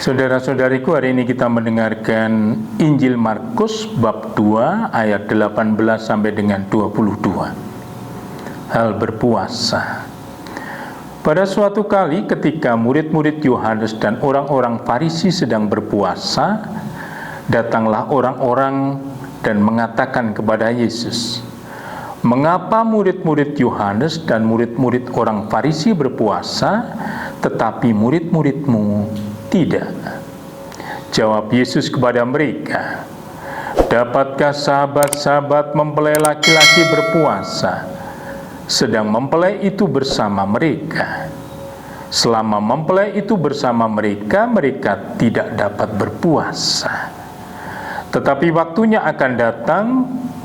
Saudara-saudariku, hari ini kita mendengarkan Injil Markus bab 2 ayat 18 sampai dengan 22. Hal berpuasa. Pada suatu kali ketika murid-murid Yohanes dan orang-orang Farisi sedang berpuasa, datanglah orang-orang dan mengatakan kepada Yesus, "Mengapa murid-murid Yohanes dan murid-murid orang Farisi berpuasa, tetapi murid-muridmu tidak?" Jawab Yesus kepada mereka, "Dapatkah sahabat-sahabat mempelai laki-laki berpuasa, sedang mempelai itu bersama mereka? Selama mempelai itu bersama mereka, mereka tidak dapat berpuasa. Tetapi waktunya akan datang,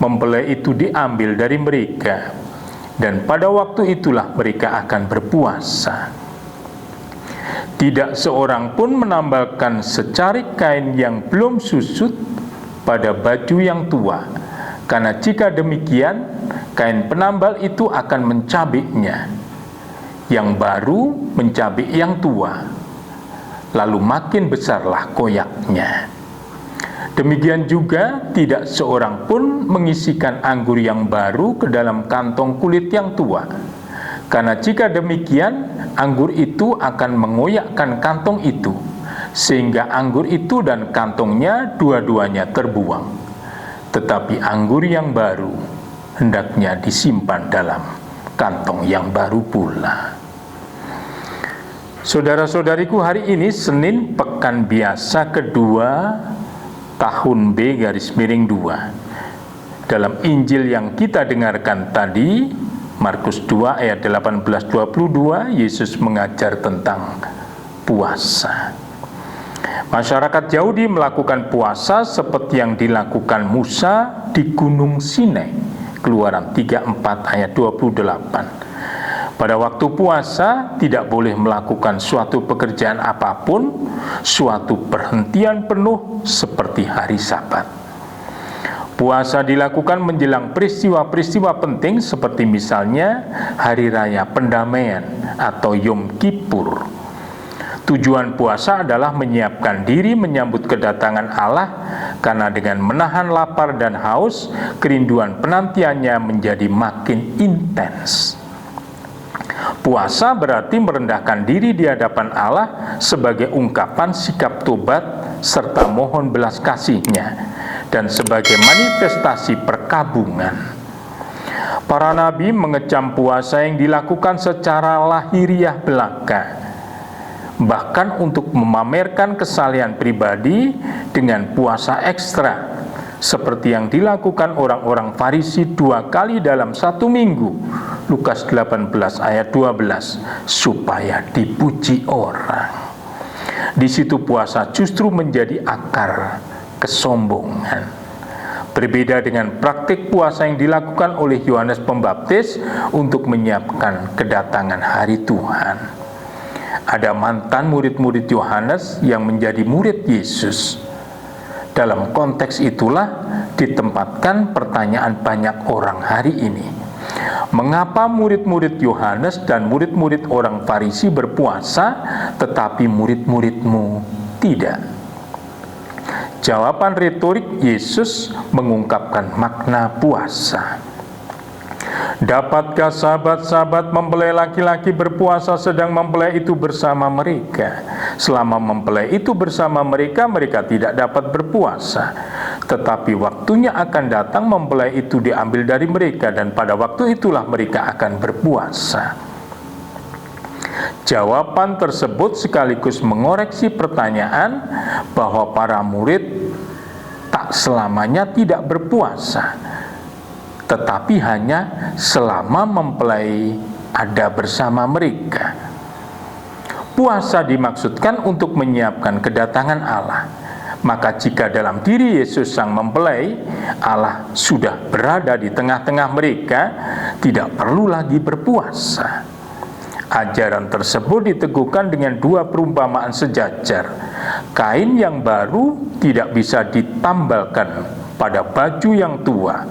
mempelai itu diambil dari mereka, dan pada waktu itulah mereka akan berpuasa. Tidak seorang pun menambalkan secarik kain yang belum susut pada baju yang tua, karena jika demikian, kain penambal itu akan mencabiknya. Yang baru mencabik yang tua, lalu makin besarlah koyaknya. Demikian juga tidak seorang pun mengisikan anggur yang baru ke dalam kantong kulit yang tua, karena jika demikian, anggur itu akan mengoyakkan kantong itu, sehingga anggur itu dan kantongnya dua-duanya terbuang. Tetapi anggur yang baru hendaknya disimpan dalam kantong yang baru pula." Saudara-saudariku, hari ini Senin pekan biasa kedua tahun B/2. Dalam Injil yang kita dengarkan tadi, Markus 2 ayat 18-22, Yesus mengajar tentang puasa. Masyarakat Yahudi melakukan puasa seperti yang dilakukan Musa di Gunung Sinai, Keluaran 3:4 ayat 28. Pada waktu puasa tidak boleh melakukan suatu pekerjaan apapun, suatu perhentian penuh seperti hari Sabat. Puasa dilakukan menjelang peristiwa-peristiwa penting seperti misalnya Hari Raya Pendamaian atau Yom Kippur. Tujuan puasa adalah menyiapkan diri menyambut kedatangan Allah, karena dengan menahan lapar dan haus, kerinduan penantiannya menjadi makin intens. Puasa berarti merendahkan diri di hadapan Allah sebagai ungkapan sikap tobat serta mohon belas kasih-Nya, dan sebagai manifestasi perkabungan. Para nabi mengecam puasa yang dilakukan secara lahiriah belaka, bahkan untuk memamerkan kesalehan pribadi dengan puasa ekstra, seperti yang dilakukan orang-orang Farisi 2 kali dalam 1 minggu, Lukas 18 ayat 12, supaya dipuji orang. Di situ puasa justru menjadi akar kesombongan. Berbeda dengan praktik puasa yang dilakukan oleh Yohanes Pembaptis untuk menyiapkan kedatangan hari Tuhan. Ada mantan murid-murid Yohanes yang menjadi murid Yesus. Dalam konteks itulah ditempatkan pertanyaan banyak orang hari ini. Mengapa murid-murid Yohanes dan murid-murid orang Farisi berpuasa, tetapi murid-muridmu tidak? Jawaban retorik Yesus mengungkapkan makna puasa. Dapatkah sahabat-sahabat mempelai laki-laki berpuasa sedang mempelai itu bersama mereka? Selama mempelai itu bersama mereka, mereka tidak dapat berpuasa. Tetapi waktunya akan datang, mempelai itu diambil dari mereka, dan pada waktu itulah mereka akan berpuasa. Jawaban tersebut sekaligus mengoreksi pertanyaan bahwa para murid tak selamanya tidak berpuasa, tetapi hanya selama mempelai ada bersama mereka. Puasa dimaksudkan untuk menyiapkan kedatangan Allah. Maka jika dalam diri Yesus sang mempelai, Allah sudah berada di tengah-tengah mereka, tidak perlu lagi berpuasa. Ajaran tersebut diteguhkan dengan 2 perumpamaan sejajar. Kain yang baru tidak bisa ditambalkan pada baju yang tua.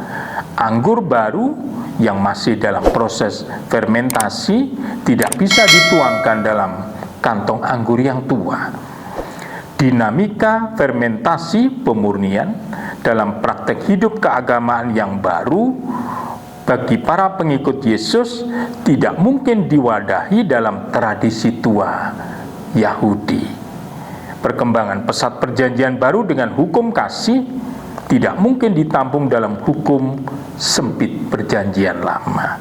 Anggur baru yang masih dalam proses fermentasi tidak bisa dituangkan dalam kantong anggur yang tua. dinamika fermentasi pemurnian dalam praktek hidup keagamaan yang baru bagi para pengikut Yesus tidak mungkin diwadahi dalam tradisi tua Yahudi. Perkembangan pesat perjanjian baru dengan hukum kasih tidak mungkin ditampung dalam hukum sempit perjanjian lama.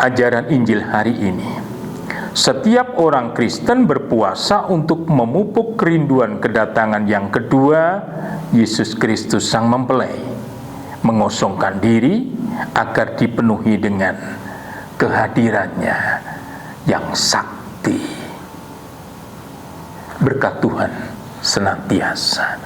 Ajaran Injil hari ini, setiap orang Kristen berpuasa untuk memupuk kerinduan kedatangan yang kedua Yesus Kristus Sang Mempelai, mengosongkan diri agar dipenuhi dengan kehadirannya yang sakti. Berkat Tuhan senantiasa.